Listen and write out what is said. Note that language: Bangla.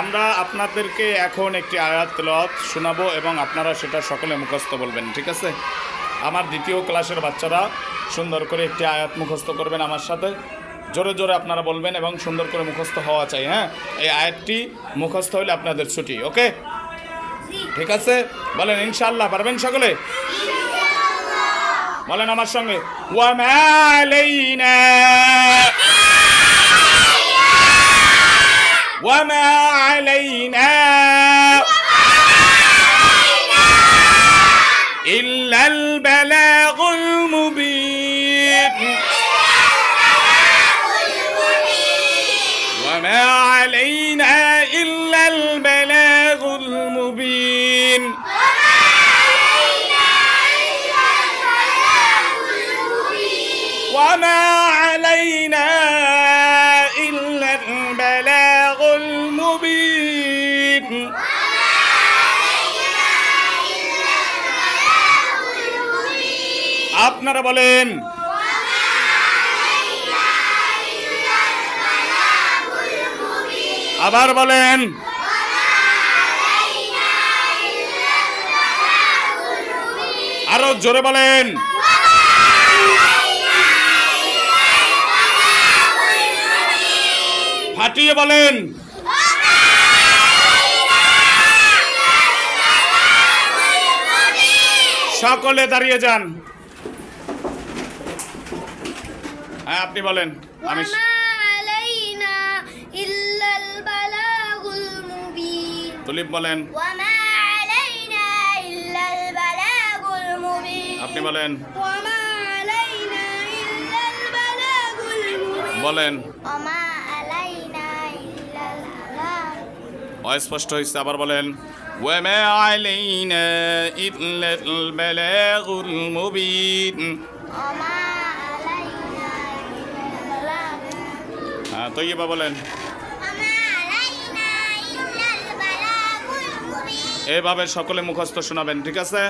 আমরা আপনাদেরকে এখন একটি আয়াত তেলাওয়াত শোনাবো এবং আপনারা সেটা সকলে মুখস্থ বলবেন, ঠিক আছে? আমার দ্বিতীয় ক্লাসের বাচ্চারা সুন্দর করে একটি আয়াত মুখস্থ করবেন আমার সাথে, জোরে জোরে আপনারা বলবেন এবং সুন্দর করে মুখস্থ হওয়া চাই। হ্যাঁ, এই আয়াতটি মুখস্থ হলে আপনাদের ছুটি। ওকে, ঠিক আছে? বলেন ইনশাআল্লাহ। পারবেন সকলে? বলেন আমার সঙ্গে, ওয়া মা আলাইনা وما علينا إلا البلاغ المبين وما علينا إلا البلاغ المبين وما علينا إلا البلاغ المبين আপনারা বলেন, আবার বলেন, আরো জোরে বলেন, ফাটিয়ে বলেন। সকলে দাঁড়িয়ে যান। হ্যাঁ, আপনি বলেন। আমি তুলিপ বলেন। আপনি বলেন। বলেন। অস্পষ্ট হয়েছে, আবার বলেন। وما علينا إلا البلاغ المبين হ্যাঁ, তৈবা বলেন। এভাবে সকলে মুখস্থ শোনাবেন, ঠিক আছে?